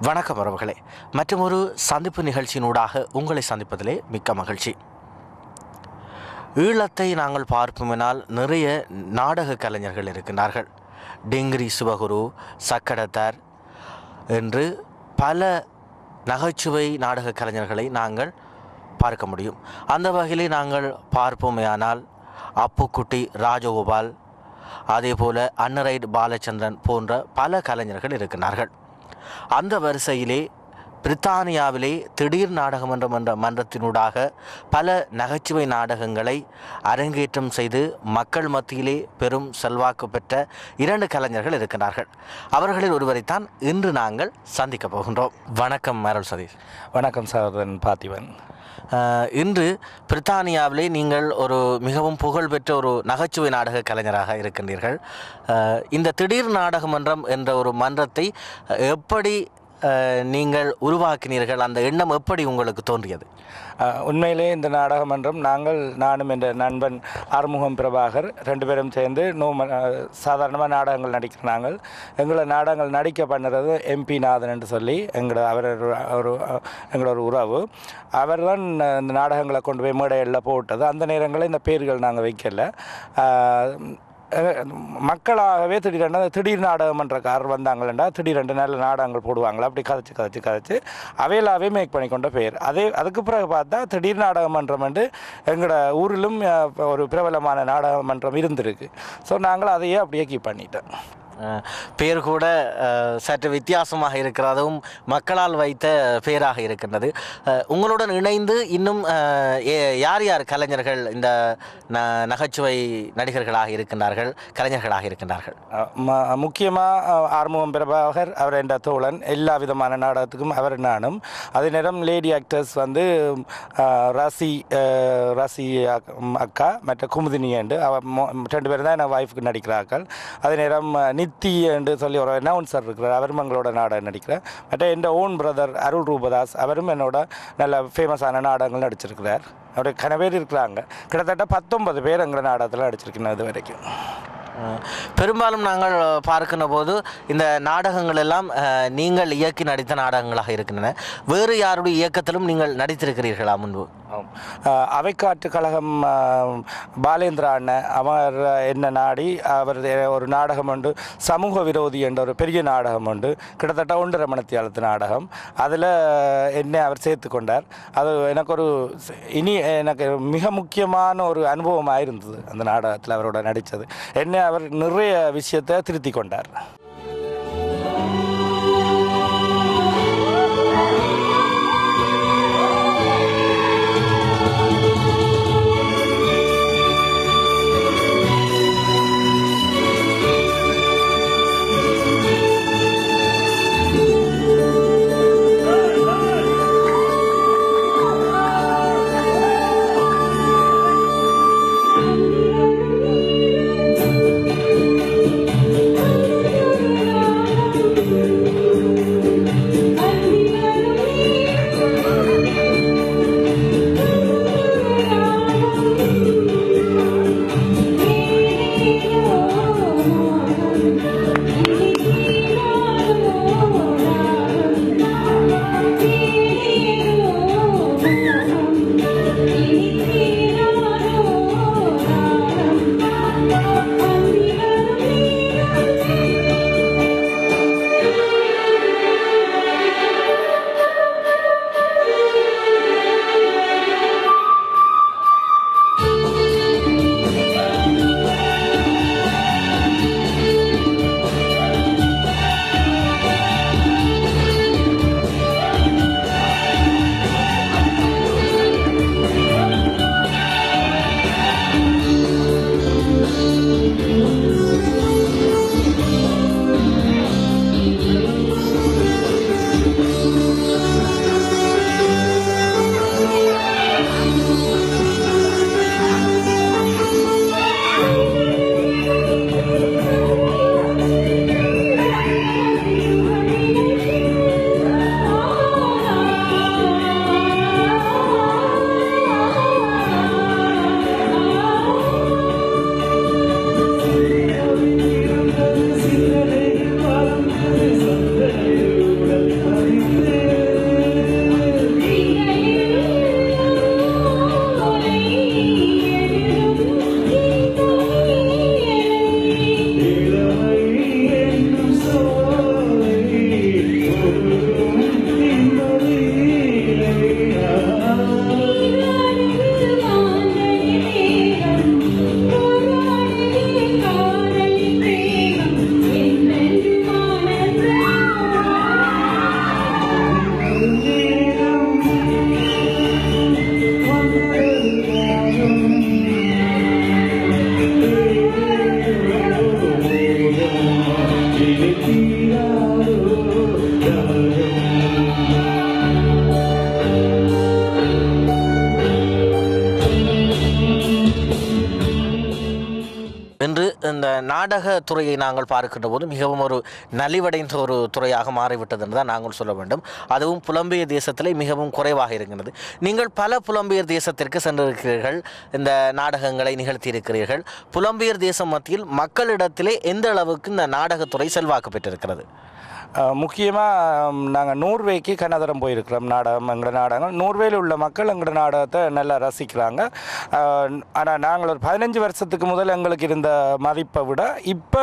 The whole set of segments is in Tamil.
வணக்கம் உறவுகளே, மற்றொரு சந்திப்பு நிகழ்ச்சியினூடாக உங்களை சந்திப்பதிலே மிக்க மகிழ்ச்சி. ஈழத்தை நாங்கள் பார்ப்போமெனால் நிறைய நாடக கலைஞர்கள் இருக்கின்றார்கள். டிங்கிரி சிவகுரு, சக்கடத்தார் என்று பல நகைச்சுவை நாடக கலைஞர்களை நாங்கள் பார்க்க முடியும். அந்த வகையிலே நாங்கள் பார்ப்போமேயானால் அப்புக்குட்டி ராஜகோபால், அதேபோல அன்னரைட் பாலச்சந்திரன் போன்ற பல கலைஞர்கள் இருக்கிறார்கள். அந்த வரிசையிலே பிரித்தானியாவிலே திடீர் நாடகமன்றம் என்ற மன்றத்தினூடாக பல நகைச்சுவை நாடகங்களை அரங்கேற்றம் செய்து மக்கள் மத்தியிலே பெரும் செல்வாக்கு பெற்ற 2 கலைஞர்கள் இருக்கின்றார்கள். அவர்களில் ஒருவரைத்தான் இன்று நாங்கள் சந்திக்க போகின்றோம். வணக்கம் அருள் சதீஷ். வணக்கம் சகோதரன் பார்த்திபன். இன்று பிரித்தானியாவிலே நீங்கள் ஒரு மிகவும் புகழ்பெற்ற ஒரு நகைச்சுவை நாடக கலைஞராக இருக்கின்றீர்கள். இந்த திடீர் நாடகமன்றம் என்ற ஒரு மன்றத்தை எப்படி நீங்கள் உருவாக்கினீர்கள்? அந்த எண்ணம் எப்படி உங்களுக்கு தோன்றியது? உண்மையிலே இந்த நாடகமன்றம் நானும் என்ற நண்பன் ஆறுமுகம் பிரபாகர் 2 பேரும் சேர்ந்து சாதாரணமாக நாடகங்கள் நடிக்கிறாங்க. எங்களை நாடகங்கள் நடிக்க பண்ணுறது MP நாதன் என்று சொல்லி எங்களோட உறவு. அவர் தான் இந்த நாடகங்களை கொண்டு போய் மேடைகளில் போட்டது. அந்த நேரங்களில் இந்த பேர்கள் நாங்கள் வைக்கல. மக்களாகவே திடீர் நாடகமன்றக்காரர் வந்தாங்களா, திடீரென்று நல்ல நாடகங்கள் போடுவாங்களா, அப்படி கதைச்சு அவையிலாவே மேக் பண்ணி கொண்ட பேர். அதுக்கு பிறகு பார்த்தா திடீர் நாடகமன்றம் என்று எங்களோட ஊரிலும் ஒரு பிரபலமான நாடகமன்றம் இருந்திருக்கு. ஸோ நாங்கள் அதையே அப்படியே கீப் பண்ணிட்டோம். பேர் கூட சற்று வித்தியாசமாக இருக்கிறதும் மக்களால் வைத்த பேராக இருக்கின்றது. உங்களுடன் இணைந்து இன்னும் யார் யார் கலைஞர்கள் இந்த நகைச்சுவை நடிகர்களாக இருக்கின்றார்கள், கலைஞர்களாக இருக்கின்றார்கள்? முக்கியமாக ஆறுமுகம் பிரபாகர், அவர் என்ற தோழன். எல்லா விதமான நாடகத்துக்கும் அவர் நானும். அதே நேரம் லேடி ஆக்டர்ஸ் வந்து ரசி அக்கா மற்ற குமுதினி என்று 2 பேர் தான் என் ஒய்ஃபுக்கு நடிக்கிறார்கள். அதே நேரம் நித்தி என்று சொல்லி ஒரு அனௌன்சர் இருக்கிறார், அவரும் எங்களோட நாடகம் நடிக்கிறார். மற்ற என் ஓன் பிரதர் அருள் ரூபதாஸ், அவரும் என்னோட நல்ல ஃபேமஸான நாடகங்கள் நடிச்சிருக்கிறார். அவருடைய கனவேர் இருக்கிறாங்க. கிட்டத்தட்ட 19 பேர் எங்களோட நாடகத்தில் நடிச்சிருக்கணும் இது வரைக்கும். பெரும்பாலும் நாங்கள் பார்க்கின்ற போது இந்த நாடகங்கள் எல்லாம் நீங்கள் இயக்கி நடித்த நாடகங்களாக இருக்கின்றன. வேறு யாருடைய இயக்கத்திலும் நீங்கள் நடித்திருக்கிறீர்களா முன்பு? அவைக்காற்று கழகம் பாலேந்திரா அண்ணன் அவர் என்ன நாடி அவர் ஒரு நாடகம் உண்டு, சமூக விரோதி என்ற ஒரு பெரிய நாடகம் உண்டு, கிட்டத்தட்ட 1.5 மணித்தியாலத்து நாடகம். அதில் என்னை அவர் சேர்த்து கொண்டார். அது எனக்கு மிக முக்கியமான ஒரு அனுபவமாக இருந்தது. அந்த நாடகத்தில் அவரோட நடித்தது என்னை அவர் நிறைய விஷயத்தை திருத்தி கொண்டார். நாடக துறையை நாங்கள் பார்க்கின்ற போது மிகவும் ஒரு நலிவடைந்த ஒரு துறையாக மாறிவிட்டது என்று தான் நாங்கள் சொல்ல வேண்டும். அதுவும் புலம்பெயர் தேசத்திலே மிகவும் குறைவாக இருக்கின்றது. நீங்கள் பல புலம்பெயர் தேசத்திற்கு சென்றிருக்கிறீர்கள், இந்த நாடகங்களை நிகழ்த்தியிருக்கிறீர்கள். புலம்பெயர் தேசம் மத்தியில் மக்களிடத்திலே எந்த அளவுக்கு இந்த நாடகத்துறை செல்வாக்கு பெற்றிருக்கிறது? முக்கியமாக நாங்கள் நோர்வேக்கு கனதரம் போயிருக்கிறோம். எங்களோட நாடகங்கள் நோர்வேயில் உள்ள மக்கள் எங்களோட நாடகத்தை நல்லா ரசிக்கிறாங்க. ஆனால் நாங்கள் ஒரு 15 வருஷத்துக்கு முதல் எங்களுக்கு இருந்த மதிப்பை விட இப்போ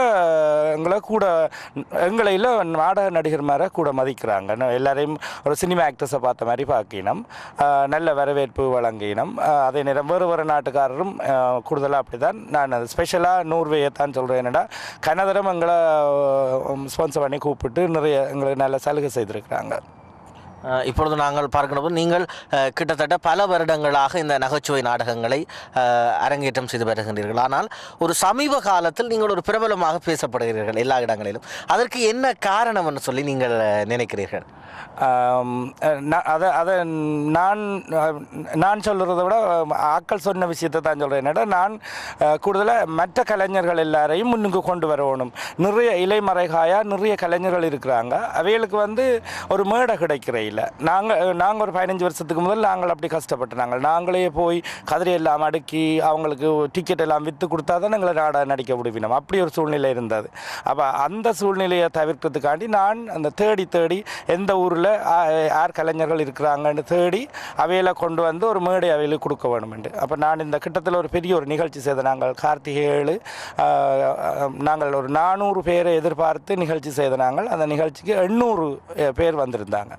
எங்களையில் நாடக நடிகர் மாதிரி கூட மதிக்கிறாங்க. எல்லாரையும் ஒரு சினிமா ஆக்டர்ஸை பார்த்த மாதிரி பார்க்கினோம். நல்ல வரவேற்பு வழங்கினோம். அதே நேரம் வேறு நாட்டுக்காரரும் கூடுதலாக அப்படி தான். நான் ஸ்பெஷலாக நோர்வேயை தான் சொல்கிறேன். என்னடா கனதரம் எங்களை ஸ்பான்சர் பண்ணி கூப்பிட்டு எங்களுக்கு நல்ல சலுகை செய்திருக்கிறாங்க. இப்பொழுது நாங்கள் பார்க்கணும், நீங்கள் கிட்டத்தட்ட பல வருடங்களாக இந்த நகைச்சுவை நாடகங்களை அரங்கேற்றம் செய்து வருகின்றீர்கள். ஆனால் ஒரு சமீப காலத்தில் நீங்கள் ஒரு பிரபலமாக பேசப்படுகிறீர்கள் எல்லா இடங்களிலும். அதற்கு என்ன காரணம் என்று சொல்லி நீங்கள் நினைக்கிறீர்கள்? அதை நான் சொல்கிறத விட ஆக்கள் சொன்ன விஷயத்தை தான் சொல்கிறேன். என்னடா நான் கூடுதலாக மற்ற கலைஞர்கள் எல்லாரையும் முன்னுக்கு கொண்டு வரணும். நிறைய இலைமறைகாயாக நிறைய கலைஞர்கள் இருக்கிறாங்க. அவைகளுக்கு ஒரு மேடை கிடைக்கிற இல்லை. நாங்கள் ஒரு 15 வருஷத்துக்கு முதல் நாங்கள் அப்படி கஷ்டப்பட்டுனாங்க. நாங்களே போய் கதிரை எல்லாம் அடுக்கி அவங்களுக்கு டிக்கெட் எல்லாம் விற்று கொடுத்தா தான் எங்களை நாடகம் நடிக்க முடிவினோம். அப்படி ஒரு சூழ்நிலை இருந்தது. அப்போ அந்த சூழ்நிலையை தவிர்க்கிறதுக்காண்டி நான் அந்த தேடி எந்த ஊரில் யார் கலைஞர்கள் இருக்கிறாங்கன்னு தேடி அவையில் கொண்டு வந்து ஒரு மேடை அவையில் கொடுக்க வேணுமெண்டு. அப்போ நான் இந்த கிட்டத்தில் ஒரு பெரிய ஒரு நிகழ்ச்சி செய்த நாங்கள் கார்த்திகை 7 நாங்கள் ஒரு 400 பேரை எதிர்பார்த்து நிகழ்ச்சி செய்த நாங்கள் அந்த நிகழ்ச்சிக்கு 800 பேர் வந்திருந்தாங்க.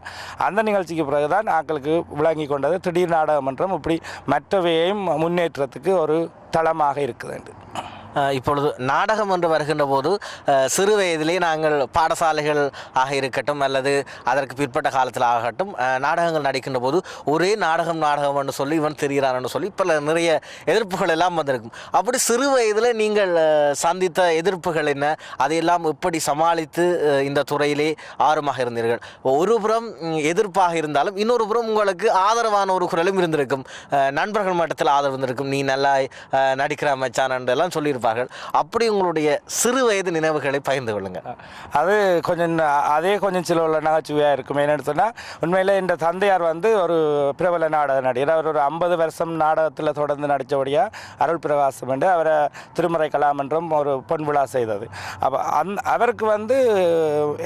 அந்த நிகழ்ச்சிக்கு பிறகுதான் ஆக்களுக்கு விளங்கி கொண்டது திடீர் நாடகமன்றம் இப்படி மற்றவையையும் முன்னேற்றத்துக்கு ஒரு தளமாக இருக்குது. இப்பொழுது நாடகம் என்று வருகின்ற போது சிறு வயதிலே நாங்கள் பாடசாலைகள் ஆக இருக்கட்டும் அல்லது அதற்கு பிற்பட்ட காலத்தில் ஆகட்டும் நாடகங்கள் நடிக்கின்ற போது ஒரே நாடகம் என்று சொல்லி இவன் தெரிகிறான்னு சொல்லி இப்போ நிறைய எதிர்ப்புகள் எல்லாம் வந்திருக்கும். அப்படி சிறு வயதில் நீங்கள் சந்தித்த எதிர்ப்புகள் என்ன, அதையெல்லாம் எப்படி சமாளித்து இந்த துறையிலே ஆர்வமாக இருந்தீர்கள்? ஒரு புறம் எதிர்ப்பாக இருந்தாலும் இன்னொரு புறம் உங்களுக்கு ஆதரவான ஒரு குரலும் இருந்திருக்கும், நண்பர்கள் மட்டத்தில் ஆதரவு இருந்திருக்கும், நீ நல்லா நடிக்கிற மச்சான் எல்லாம் சொல்லியிருப்பார்கள். அப்படி உங்களுடைய சிறு வயது நினைவுகளை பகிர்ந்து கொள்ளுங்க. அது கொஞ்சம் சில நகைச்சுவையாக இருக்கும். என்னென்னு சொன்னால் உண்மையில் இந்த தந்தையார் ஒரு பிரபல நாடக நடிகர். அவர் ஒரு 50 வருஷம் நாடகத்தில் தொடர்ந்து நடித்தபடியாக அருள் பிரகாசம் என்று அவரை திருமறை கலாமன்றம் ஒரு பொன் விழா செய்தது. அப்போ அவருக்கு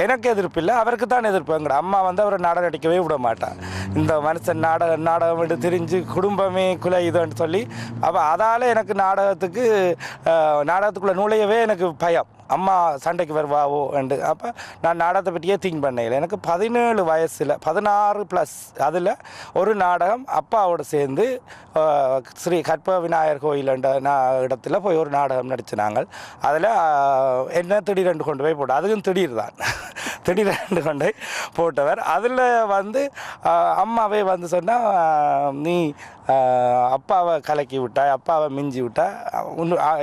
எனக்கு எதிர்ப்பு இல்லை, அவருக்கு தான் எதிர்ப்பு. எங்கள் அம்மா அவரை நாடகம் நடிக்கவே விட மாட்டான். இந்த மனுஷன் நாடகம் விட்டு திரிஞ்சு குடும்பமே குலையுதுன்னு சொல்லி. அப்போ அதால் எனக்கு நாடகத்துக்குள்ளே நுழையவே எனக்கு பயம். அம்மா சண்டைக்கு வருவாவோ என்று. அப்போ நான் நாடகத்தை பற்றியே திங்க் பண்ணல. எனக்கு 17 வயசில் 16+ அதில் ஒரு நாடகம் அப்பாவோடு சேர்ந்து ஸ்ரீ கற்ப விநாயகர் கோயில் என்ற இடத்துல போய் ஒரு நாடகம் நடித்து நாங்கள் அதில் என்ன திடீரென்று கொண்டு போய் போட்டோம். அதுவும் திடீர் தான், திடீரென்று கொண்டு போட்டவர். அதில் அம்மாவே சொன்னால் நீ அப்பாவை கலக்கி விட்டாய், அப்பாவை மிஞ்சி விட்டாய்.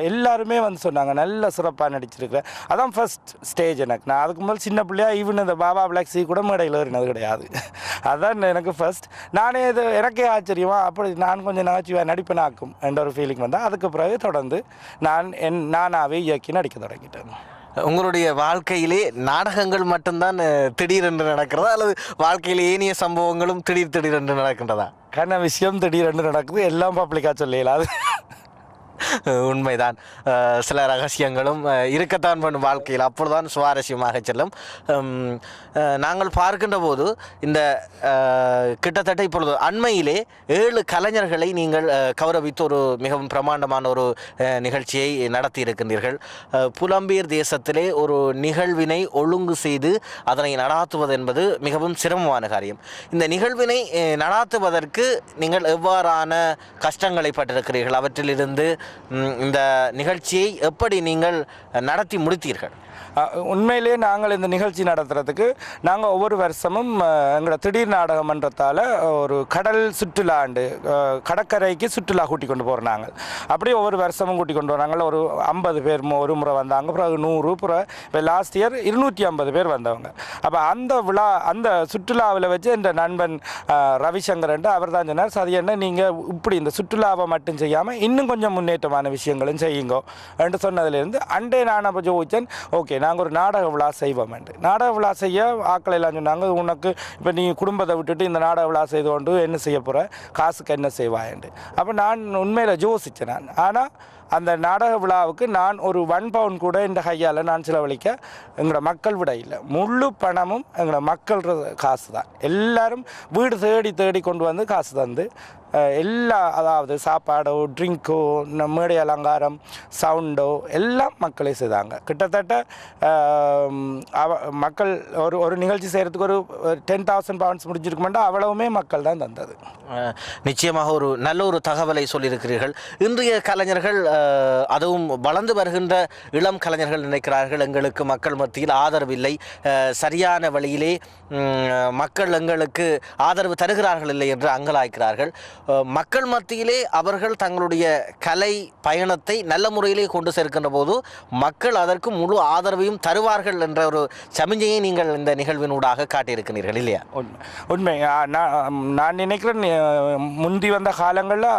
எல்லாருமே சொன்னாங்க நல்ல சிறப்பாக நடிச்சிருக்கிறேன். அதான் ஃபர்ஸ்ட் ஸ்டேஜ் எனக்கு. நான் அதுக்கு முதல் சின்ன பிள்ளையா ஈவன் இந்த பாபா பிளாக்ஸி கூட மேடையில் ஏறினது கிடையாது. அதுதான் எனக்கு ஃபர்ஸ்ட். நானே இது எனக்கே ஆச்சரியமா அப்படி நான் கொஞ்சம் நகைச்சுவையாக நடிப்பனாக்கும் என்ற ஒரு ஃபீலிங் வந்தால் அதுக்கு பிறகு தொடர்ந்து நானாகவே இயக்கி நடிக்க தொடங்கிட்டேன். உங்களுடைய வாழ்க்கையிலே நாடகங்கள் மட்டும்தான் திடீரென்று நடக்கிறதா அல்லது வாழ்க்கையில் ஏனைய சம்பவங்களும் திடீரென்று நடக்கின்றதா? விஷயம் திடீரென்று நடக்குது, எல்லாம் பப்ளிக்காக சொல்லலாது. உண்மைதான். சில ரகசியங்களும் இருக்கத்தான் பண்ணும் வாழ்க்கையில், அப்பொழுதுதான் சுவாரஸ்யமாக செல்லும். நாங்கள் பார்க்கின்ற போது இந்த கிட்டத்தட்ட இப்பொழுது அண்மையிலே 7 கலைஞர்களை நீங்கள் கௌரவித்து ஒரு மிகவும் பிரமாண்டமான ஒரு நிகழ்ச்சியை நடத்தி இருக்கின்றீர்கள். புலம்பெயர் தேசத்திலே ஒரு நிகழ்வினை ஒழுங்கு செய்து அதனை நடாத்துவது என்பது மிகவும் சிரமமான காரியம். இந்த நிகழ்வினை நடாத்துவதற்கு நீங்கள் எவ்வாறான கஷ்டங்களை பட்டிருக்கிறீர்கள்? அவற்றிலிருந்து இந்த நிகழ்ச்சியை எப்படி நீங்கள் நடத்தி முடித்தீர்கள்? உண்மையிலேயே நாங்கள் இந்த நிகழ்ச்சி நடத்துறதுக்கு நாங்கள் ஒவ்வொரு வருஷமும் எங்களோட திடீர் நாடக மன்றத்தால் ஒரு கடல் சுற்றுலா ஆண்டு கடற்கரைக்கு சுற்றுலா கூட்டி கொண்டு போகிறோம். நாங்கள் அப்படியே ஒவ்வொரு வருஷமும் கூட்டி கொண்டு வராங்க. ஒரு 50 பேர் ஒரு முறை வந்தாங்க, அப்புறம் 100, அப்புறம் இப்போ லாஸ்ட் இயர் 250 பேர் வந்தவங்க. அப்போ அந்த சுற்றுலாவில் வச்சு இந்த நண்பன் ரவிசங்கர் அவர் தான் சொன்னார், சரி என்ன நீங்கள் இப்படி இந்த சுற்றுலாவை மட்டும் செய்யாமல் இன்னும் கொஞ்சம் முன்னேற்றமான விஷயங்களும் செய்யுங்கோ என்று சொன்னதுலேருந்து அண்டே நான் அப்போ ஜோதிச்சேன், ஓகே நாங்கள் ஒரு நாடக விழா செய்வோம். நாடக விழா செய்ய ஆக்கள் எல்லாம் சொன்னாங்க, உனக்கு இப்போ நீ குடும்பத்தை விட்டுட்டு இந்த நாடக விழா செய்து கொண்டு என்ன செய்ய போகிற, காசுக்கு என்ன செய்வாயண்டு. அப்போ நான் உண்மையில் யோசித்தேன். நான் ஆனால் அந்த நாடக விழாவுக்கு நான் ஒரு 1 பவுண்ட் கூட இந்த கையால் நான் செலவழிக்க எங்களோட மக்கள் விட இல்லை. முழு பணமும் எங்களோட மக்கள் காசு தான். எல்லாரும் வீடு தேடி கொண்டு வந்து காசு தந்து எல்லா, அதாவது சாப்பாடோ ட்ரிங்க்கோ மேடை அலங்காரம் சவுண்டோ எல்லாம் மக்களே செய்தாங்க. கிட்டத்தட்ட மக்கள் ஒரு நிகழ்ச்சி செய்கிறதுக்கு ஒரு 10,000 பவுண்ட்ஸ் முடிஞ்சிருக்குமெண்டா அவ்வளவுமே மக்கள் தான் தந்தது. நிச்சயமாக ஒரு நல்ல ஒரு தகவலை சொல்லியிருக்கிறீர்கள். இன்றைய கலைஞர்கள், அதுவும் வளர்ந்து வருகின்ற இளம் கலைஞர்கள் நினைக்கிறார்கள், எங்களுக்கு மக்கள் மத்தியில் ஆதரவில்லை, சரியான வழியிலே மக்கள் எங்களுக்கு ஆதரவு தருகிறார்கள் இல்லை என்று அங்கலாய்க்கிறார்கள். மக்கள் மத்தியிலே அவர்கள் தங்களுடைய கலை பயணத்தை நல்ல முறையிலே கொண்டு சேர்க்கின்ற போது மக்கள் அதற்கு முழு ஆதரவையும் தருவார்கள் என்ற ஒரு சமிஞ்சையை நீங்கள் இந்த நிகழ்வினூடாக காட்டியிருக்கிறீர்கள் இல்லையா? உண்மை. நான் நினைக்கிறேன் முந்தி வந்த காலங்களில்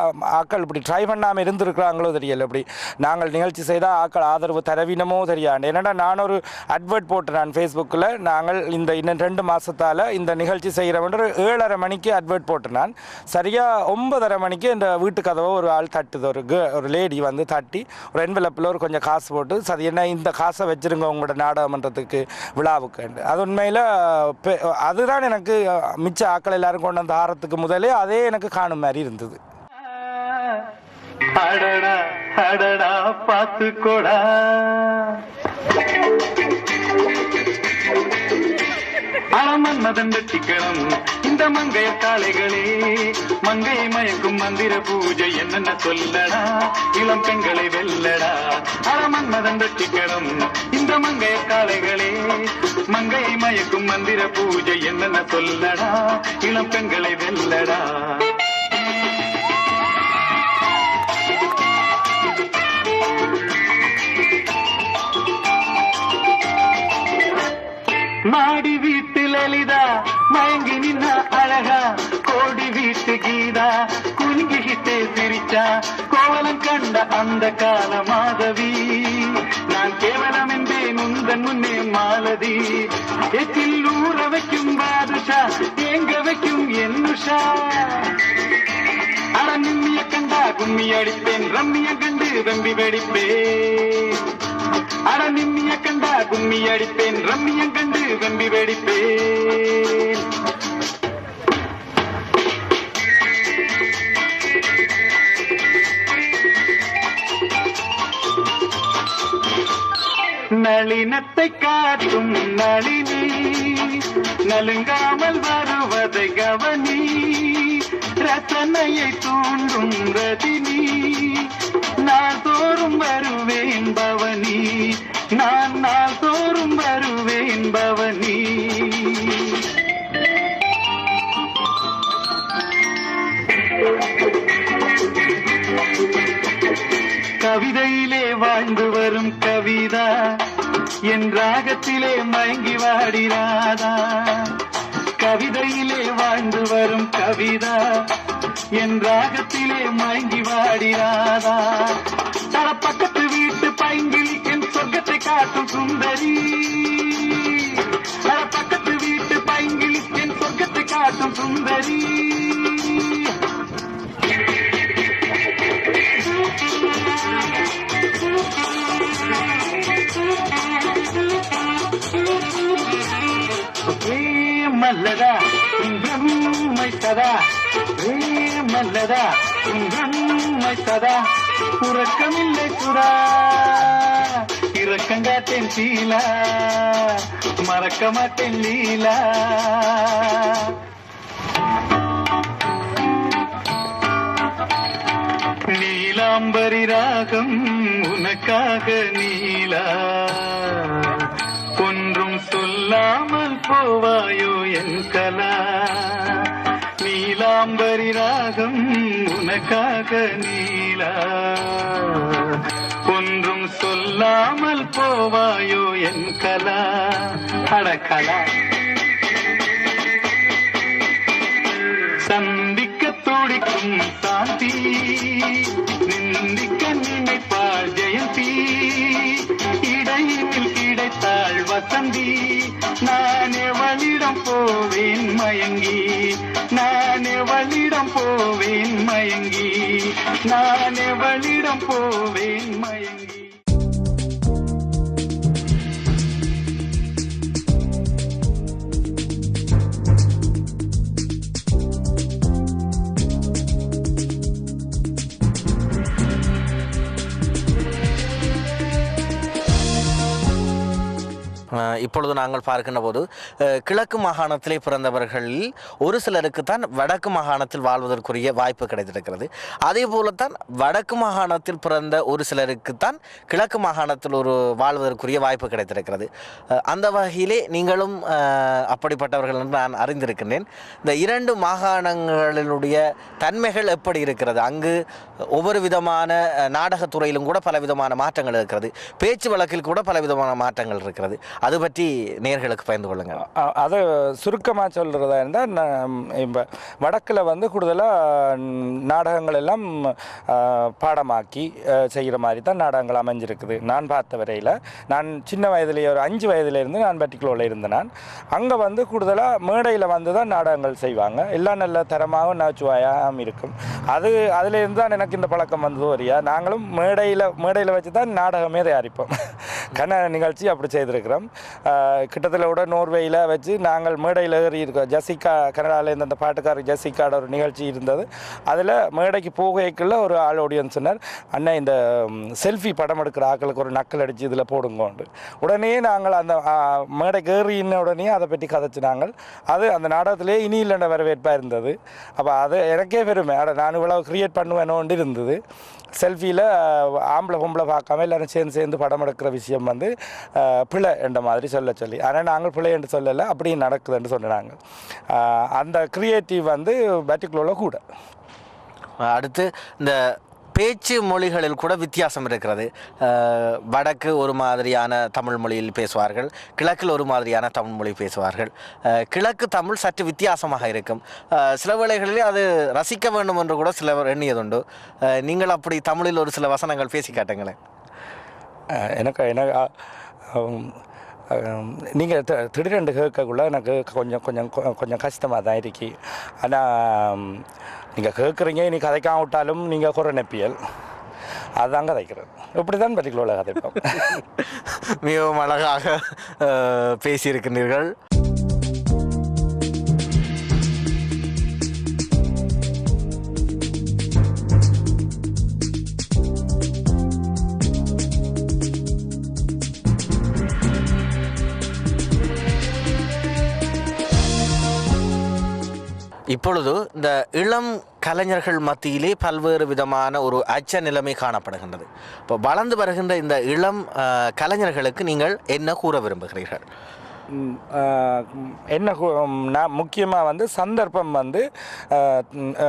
ஆக்கள் இப்படி ட்ரை பண்ணாமல் இருந்திருக்கிறாங்களோ தெரியல. இப்படி நாங்கள் நிகழ்ச்சி செய்தால் ஆக்கள் ஆதரவு தரவினமோ தெரியாது. என்னென்னா நான் ஒரு அட்வர்ட் போட்டேன் நான் ஃபேஸ்புக்கில், நாங்கள் இன்னும் 2 மாதத்தால் இந்த நிகழ்ச்சி செய்கிறவன்ற 7:30 மணிக்கு அட்வர்ட் போட்டேன். நான் சரியாக 9:30 மணிக்கு இந்த வீட்டு கதவை ஒரு ஆள் தட்டுது, ஒரு லேடி வந்து தட்டி ஒரு என்வெலப்பில் ஒரு கொஞ்சம் காசு போட்டு, சரி என்ன இந்த காசை வச்சுருங்க உங்களோட நாடகமன்றத்துக்கு விழாவுக்கு. அது உண்மையில் அதுதான் எனக்கு மிச்ச ஆக்கள் எல்லாரும் கொண்டு வந்த ஆரத்துக்கு முதலே அதே எனக்கு காணும் மாதிரி இருந்தது. பார்த்துக்கோடா மன்மதன் வெட்டிக்கணும் இந்த மங்கைய காளைகளே, மங்கையை மயக்கும் மந்திர பூஜை என்னென்ன சொல்லடா, இளம் பெண்களை வெல்லடா. மன்மதன் வெட்டிக்கணும் இந்த மங்கைய காளைகளே, மங்கையை மயக்கும் மந்திர பூஜை என்னென்ன சொல்லடா, இளம் பெண்களை வெல்லடா. மாடி வீட்டு லலிதா மயங்கி நின்ன அழகா, கோடி வீட்டு கீதா குலுங்கிக்கிட்டே சிரிச்சா, கோவலம் கண்ட அந்த கால மாதவி, நான் கேவலம் என்பேன் உந்தன் முன்னே மாலதி, எத்தில் ஊற வைக்கும் பாதுஷா எங்க வைக்கும் என்னுஷா, அட நிம்மிய கண்டா கும்மி அடிப்பேன், ரம்மிய கண்டு வெம்பி வெடிப்பேன், அட நிம்மிய கண்டா கும்மி அடிப்பேன், ரம்மியம் கண்டு வெம்பி வெடிப்பேன். நளினத்தை காட்டும் நளினி, நலுங்காமல் வருவதை கவனி, ரசனையை தூண்டும் ரதினி, நான் தோறும் வருவேன் பவனி, நான் நாள் தோறும் வருவேன் பவனி. கவிதையிலே வாழ்ந்து வரும் கவிதா, என் ராகத்திலே மயங்கி வாடிராதா, கவிதையிலே வாழ்ந்து வரும் கவிதா, என் ராகத்திலே மயங்கி வாடிராதா, தர பக்கத்து வீட்டு பைங்கில் என் சொர்க்கத்தை காட்டும் சுந்தரி, தர பக்கத்து வீட்டு பைங்கில் என் சொர்க்கத்தை காட்டும் சுந்தரி. மல்லதா பிரம்மை சதா, மல்லதா பிரம்மை சதா, உறக்கமில்லை சுடா இறக்கங்காட்டேன் சீலா, மறக்க மாட்டேன் லீலா. நீலாம்பரி ராகம் உனக்காக நீலா. சொல்லாமல் போவாயோ என் கலா நீலாம்பரி ராகம் உனக்காக நீலா ஒன்றும் சொல்லாமல் போவாயோ என் கலா அடக்கலா சந்திக்க துடிக்கும் சாந்தி நிந்திக்க நினைப்பாள் ஜெயந்தி இடையில் கிடைத்தாள் வசந்தி நான் எவளிடம் போவேன் மயங்கி நான் எவளிடம் போவேன் மயங்கி நான் எவளிடம் போவேன் மயங்கி இப்பொழுது நாங்கள் பார்க்கின்ற போது கிழக்கு மாகாணத்திலே பிறந்தவர்களில் ஒரு சிலருக்கு தான் வடக்கு மாகாணத்தில் வாழ்வதற்குரிய வாய்ப்பு கிடைத்திருக்கிறது. அதே போலத்தான் வடக்கு மாகாணத்தில் பிறந்த ஒரு சிலருக்கு தான் கிழக்கு மாகாணத்தில் வாழ்வதற்குரிய வாய்ப்பு கிடைத்திருக்கிறது. அந்த வகையிலே நீங்களும் அப்படிப்பட்டவர்கள் என்று நான் அறிந்திருக்கின்றேன். இந்த இரண்டு மாகாணங்களினுடைய தன்மைகள் எப்படி இருக்கிறது? அங்கு ஒவ்வொரு விதமான நாடகத்துறையிலும் கூட பலவிதமான மாற்றங்கள் இருக்கிறது, பேச்சு வழக்கில் கூட பலவிதமான மாற்றங்கள் இருக்கிறது. அது பற்றி நேயர்களுக்கு பயந்து கொள்ளுங்கள். அதை சுருக்கமாக சொல்கிறதா இருந்தால் இப்போ வடக்கில் வந்து கூடுதலாக நாடகங்கள் எல்லாம் பாடமாக்கி செய்கிற மாதிரி தான் நாடகங்கள் அமைஞ்சிருக்குது. நான் பார்த்த வரையில் நான் சின்ன வயதிலேயே ஒரு 5 வயதிலேருந்து நான் பர்டிகுலரில் இருந்தேன். நான் அங்கே வந்து கூடுதலாக மேடையில் வந்து தான் நாடகங்கள் செய்வாங்க. எல்லாம் நல்ல தரமாகவும் நச்சுவாயாகவும் இருக்கும். அதுலேருந்து தான் எனக்கு இந்த பழக்கம் வந்தது வரையா. நாங்களும் மேடையில் வச்சு தான் நாடகமே தயாரிப்போம். கன நிகழ்ச்சி அப்படி செய்திருக்கிறோம். கிட்டத்தட்ட கூட நோர்வேயில் வச்சு நாங்கள் மேடையில் ஏறி இருக்கோம். ஜெசிகா கனடாவிலேருந்து அந்த பாட்டுக்காரர் ஜெசிகாவோட ஒரு நிகழ்ச்சி இருந்தது. அதில் மேடைக்கு போகைக்குள்ள ஒரு ஆள் ஆடியன்ஸ் சொன்னார், அண்ணன் இந்த செல்ஃபி படம் எடுக்கிற ஆக்களுக்கு ஒரு நக்கல் அடித்து இதில் போடுங்கோண்டு. உடனே நாங்கள் அந்த மேடைக்கு ஏறின உடனே அதை பற்றி கதைச்சினாங்க. அது அந்த நாடகத்திலே இனி இல்லைன்ற வரவேற்பாக இருந்தது. அப்போ அது எனக்கே பெருமை, நான் இவ்வளவு க்ரியேட் பண்ணுவேனோண்டு இருந்தது. செல்ஃபியில் ஆம்பளை பொம்பளை பார்க்காம எல்லோரும் சேர்ந்து படம் எடுக்கிற விஷயம் வந்து பிழை என்ற மாதிரி சொல்லி, ஆனால் நாங்கள் பிழை என்று சொல்லலை, அப்படியே நடக்குதுன்னு சொன்னாங்க. அந்த க்ரியேட்டிவ் வந்து பர்டிகுலரில் கூட. அடுத்து இந்த பேச்சு மொழிகளில் கூட வித்தியாசம் இருக்கிறது. வடக்கு ஒரு மாதிரியான தமிழ் மொழியில் பேசுவார்கள், கிழக்கில் ஒரு மாதிரியான தமிழ் மொழி பேசுவார்கள். கிழக்கு தமிழ் சற்று வித்தியாசமாக இருக்கும். சில வேளைகளிலே அது ரசிக்க வேண்டும் என்று கூட சிலர் எண்ணியதுண்டு. நீங்கள் அப்படி தமிழில் ஒரு சில வசனங்கள் பேசி காட்டுங்களேன். எனக்கு நீங்கள் திடீரென்று கேட்கக்குள்ள எனக்கு கொஞ்சம் கஷ்டமாக தான் இருக்கு. ஆனால் நீங்கள் கேட்குறீங்க, நீ கதைக்காம விட்டாலும் நீங்கள் குறை நெப்பியல் அதுதான் கதைக்கிறது. இப்படி தான் பர்டிகுலராக கதைப்போம். மிகவும் அழகாக பேசியிருக்கிறீர்கள். இப்பொழுது இந்த இளம் கலைஞர்கள் மத்தியிலே பல்வேறு விதமான ஒரு அச்ச நிலைமை காணப்படுகின்றது. இப்போ வளர்ந்து வருகின்ற இந்த இளம் கலைஞர்களுக்கு நீங்கள் என்ன கூற விரும்புகிறீர்கள்? என்ன நான் முக்கியமாக வந்து சந்தர்ப்பம் வந்து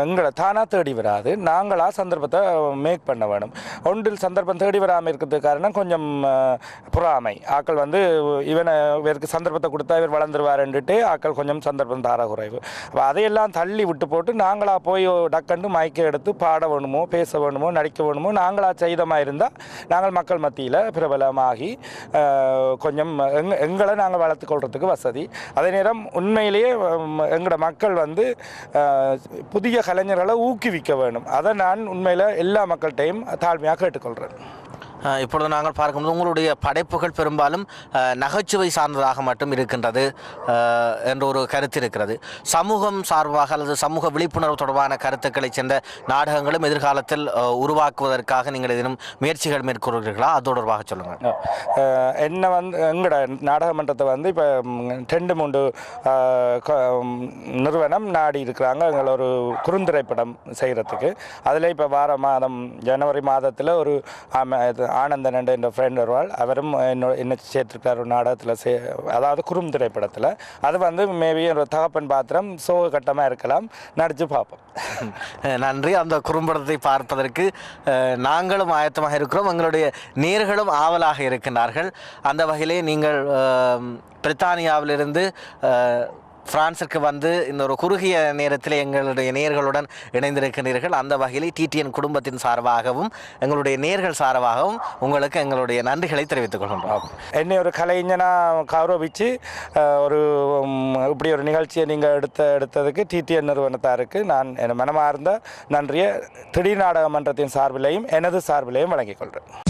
எங்களை தானாக தேடி வராது, நாங்களாக சந்தர்ப்பத்தை மேக் பண்ண வேணும். ஒன்றில் சந்தர்ப்பம் தேடி வராமல் இருக்கிறதுக்கு காரணம் கொஞ்சம் பொறாமை. ஆக்கள் வந்து இவருக்கு சந்தர்ப்பத்தை கொடுத்தா இவர் வளர்ந்துருவாருன்ட்டு ஆக்கள் கொஞ்சம் சந்தர்ப்பம் தார குறைவு. அப்போ அதையெல்லாம் தள்ளி விட்டு போட்டு நாங்களாக போய் டக்கண்டு மைக்கை எடுத்து பாட வேணுமோ, பேச வேணுமோ, நடிக்க வேணுமோ, நாங்களாக செய்தமாக இருந்தால் நாங்கள் மக்கள் மத்தியில் பிரபலமாகி கொஞ்சம் எங்களை நாங்கள் வளர்த்து கொள்றதுக்கு வசதி. அதே நேரம் உண்மையிலேயே எங்களோட மக்கள் வந்து புதிய கலைஞர்களை ஊக்குவிக்க வேணும். அதை நான் உண்மையில் எல்லா மக்கள்கிட்டையும் தாழ்மையாக கேட்டுக்கொள்கிறேன். இப்பொழுது நாங்கள் பார்க்கும்போது உங்களுடைய படைப்புகள் பெரும்பாலும் நகைச்சுவை சார்ந்ததாக மட்டும் இருக்கின்றது என்ற ஒரு கருத்து இருக்கிறது. சமூகம் சார்பாக அல்லது சமூக விழிப்புணர்வு தொடர்பான கருத்துக்களை சேர்ந்த நாடகங்களும் எதிர்காலத்தில் உருவாக்குவதற்காக நீங்கள் எதுவும் முயற்சிகள் மேற்கொள்கிறீர்களா? அது தொடர்பாக சொல்லுங்கள். என்ன வந்து எங்களோட நாடக மன்றத்தை வந்து இப்போ 2-3 நிறுவனம் நாடி இருக்கிறாங்க எங்களை ஒரு குறுந்திரைப்படம் செய்கிறதுக்கு. அதில் இப்போ வார மாதம் ஜனவரி மாதத்தில் ஒரு ஆனந்தன் என்ற ஃப்ரெண்ட் வருவாள், அவரும் என்ன சேர்த்துருக்கார் ஒரு நாடகத்தில், அதாவது குறும் திரைப்படத்தில். அது வந்து மேபி ஒரு தகப்பன் பாத்திரம் சோக கட்டமாக இருக்கலாம், நடித்து பார்ப்போம். நன்றி. அந்த குறும்படத்தை பார்ப்பதற்கு நாங்களும் ஆயத்தமாக இருக்கிறோம், எங்களுடைய நேர்களும் ஆவலாக இருக்கின்றார்கள். அந்த வகையிலே நீங்கள் பிரித்தானியாவிலிருந்து பிரான்சிற்கு வந்து இந்த ஒரு குறுகிய நேரத்தில் எங்களுடைய நேர்களுடன் இணைந்திருக்கிறீர்கள். அந்த வகையில் டிடிஎன் குடும்பத்தின் சார்பாகவும் எங்களுடைய நேர்கள் சார்பாகவும் உங்களுக்கு எங்களுடைய நன்றிகளை தெரிவித்துக் கொள்கின்றோம். என்னை ஒரு கலைஞனாக கௌரவித்து ஒரு இப்படி ஒரு நிகழ்ச்சியை நீங்கள் எடுத்ததுக்கு டிடிஎன் நிறுவனத்தாருக்கு நான் என் மனமார்ந்த நன்றியை திடீர் நாடக மன்றத்தின் சார்பிலையும் எனது சார்பிலையும் வழங்கிக் கொள்கிறேன்.